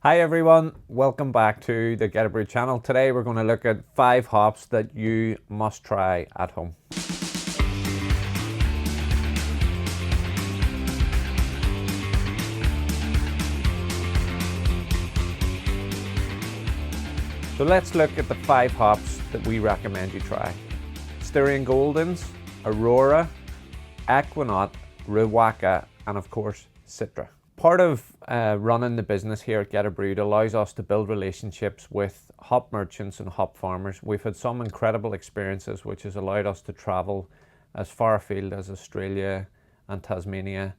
Hi everyone, welcome back to the Geterbrewed channel. Today we're going to look at 5 hops that you must try at home. So let's look at the 5 hops that we recommend you try. Starion Goldens, Aurora, Equinox, Rawaka, and of course Citra. Part of running the business here at Geterbrewed allows us to build relationships with hop merchants and hop farmers. We've had some incredible experiences which has allowed us to travel as far afield as Australia and Tasmania,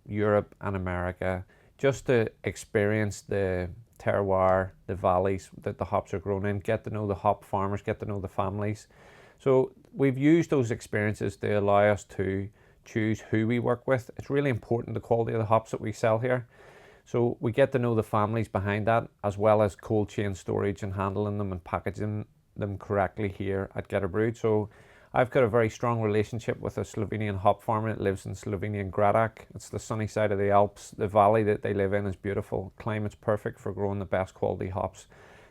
Europe and America, just to experience the terroir, the valleys that the hops are grown in, get to know the hop farmers, get to know the families. So we've used those experiences to allow us to choose who we work with. It's really important, the quality of the hops that we sell here. So we get to know the families behind that, as well as cold chain storage and handling them and packaging them correctly here at Geterbrewed. So I've got a very strong relationship with a Slovenian hop farmer that lives in Slovenian Gradac. It's the sunny side of the Alps. The valley that they live in is beautiful. Climate's perfect for growing the best quality hops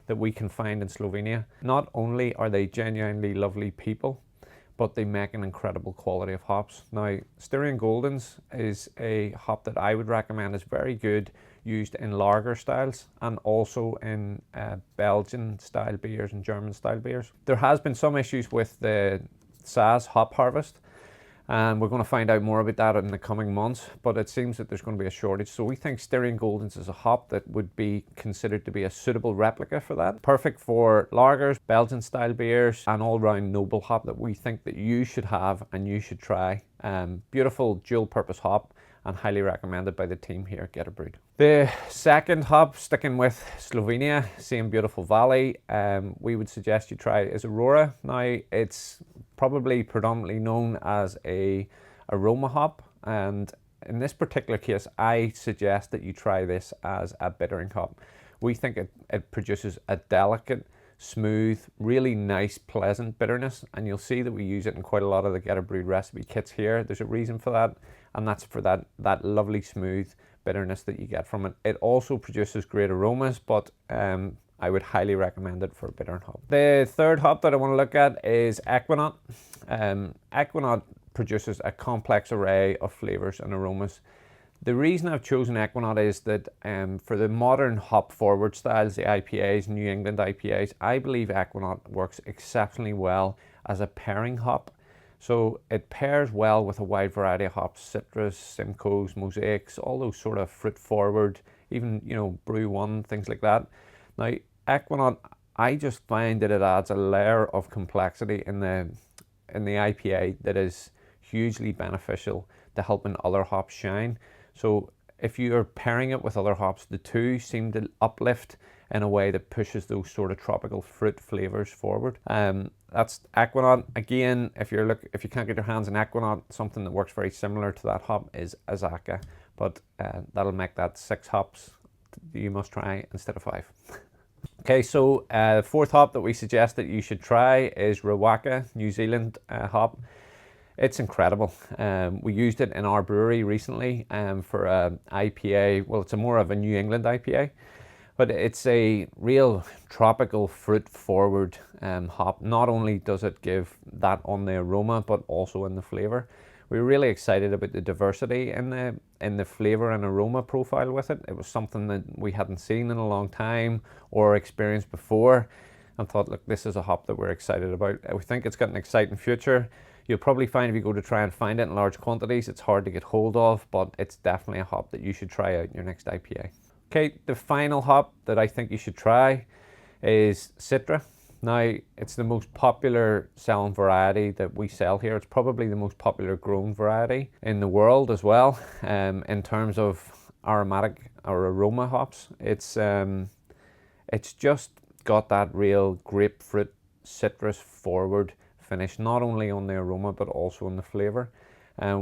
that we can find in Slovenia. Not only are they genuinely lovely people, but they make an incredible quality of hops. Now, Starion Goldens is a hop that I would recommend. Is very good used in lager styles and also in Belgian style beers and German style beers. There has been some issues with the SAS hop harvest, and we're going to find out more about that in the coming months, but it seems that there's going to be a shortage. So we think Starion Goldens is a hop that would be considered to be a suitable replica for that. Perfect for lagers, Belgian style beers, and all round noble hop that we think that you should have and you should try. Beautiful dual purpose hop and highly recommended by the team here at Geterbrewed. The second hop, sticking with Slovenia, same beautiful valley, we would suggest you try is Aurora. Now, it's probably predominantly known as a aroma hop, and in this particular case I suggest that you try this as a bittering hop. We think it produces a delicate, smooth, really nice, pleasant bitterness, and you'll see that we use it in quite a lot of the Geterbrewed recipe kits here. There's a reason for that, and that's for that lovely smooth bitterness that you get from it. It also produces great aromas, but I would highly recommend it for a bittering hop. The third hop that I want to look at is Equinox. Equinox produces a complex array of flavors and aromas. The reason I've chosen Equinox is that for the modern hop forward styles, the IPAs, New England IPAs, I believe Equinox works exceptionally well as a pairing hop. So it pairs well with a wide variety of hops, citrus, Simcoes, mosaics, all those sort of fruit forward, even, you know, brew one, things like that. Now, Equinox, I just find that it adds a layer of complexity in the IPA that is hugely beneficial to helping other hops shine. So if you're pairing it with other hops, the two seem to uplift in a way that pushes those sort of tropical fruit flavors forward. That's Equinox. Again, if you can't get your hands on Equinox, something that works very similar to that hop is Azaka, but that'll make that 6 hops you must try instead of 5. Okay, so the fourth hop that we suggest that you should try is Rawaka, New Zealand hop. It's incredible. We used it in our brewery recently for an IPA. Well, it's more of a New England IPA, but it's a real tropical fruit forward hop. Not only does it give that on the aroma, but also in the flavor. We're really excited about the diversity in the flavor and aroma profile with it. It was something that we hadn't seen in a long time or experienced before, and thought, look, this is a hop that we're excited about. We think it's got an exciting future. You'll probably find if you go to try and find it in large quantities, it's hard to get hold of, but it's definitely a hop that you should try out in your next IPA. Okay, the final hop that I think you should try is Citra. Now, it's the most popular selling variety that we sell here. It's probably the most popular grown variety in the world as well, in terms of aromatic or aroma hops. It's just got that real grapefruit, citrus forward finish, not only on the aroma, but also in the flavor.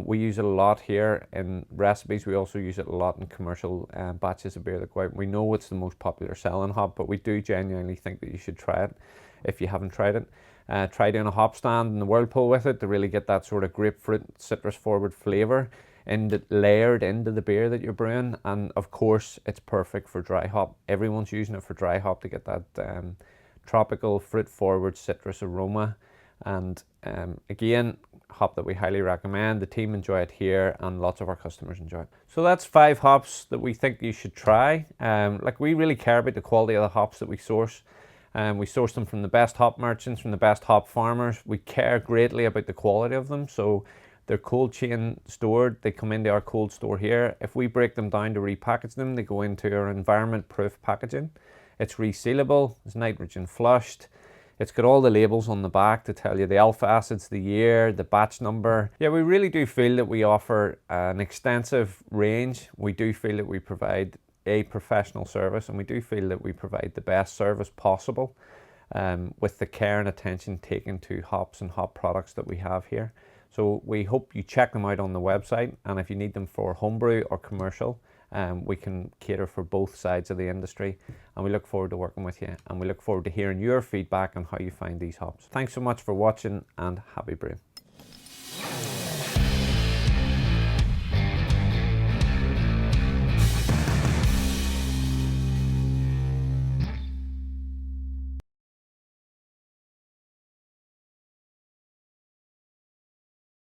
We use it a lot here in recipes. We also use it a lot in commercial batches of beer that go out. We know it's the most popular selling hop, but we do genuinely think that you should try it if you haven't tried it. Try doing a hop stand in the whirlpool with it to really get that sort of grapefruit, citrus forward flavor. layered into the beer that you're brewing. And of course, it's perfect for dry hop. Everyone's using it for dry hop to get that tropical, fruit-forward citrus aroma. And again, hop that we highly recommend. The team enjoy it here, and lots of our customers enjoy it. So that's 5 hops that we think you should try. Like, we really care about the quality of the hops that we source. We source them from the best hop merchants, from the best hop farmers. We care greatly about the quality of them. So they're cold chain stored. They come into our cold store here. If we break them down to repackage them, they go into our environment proof packaging. It's resealable, it's nitrogen flushed. It's got all the labels on the back to tell you the alpha acids, the year, the batch number. Yeah, we really do feel that we offer an extensive range. We do feel that we provide a professional service, and we do feel that we provide the best service possible with the care and attention taken to hops and hop products that we have here. So we hope you check them out on the website, and if you need them for homebrew or commercial, we can cater for both sides of the industry, and we look forward to working with you, and we look forward to hearing your feedback on how you find these hops. Thanks so much for watching, and happy brewing.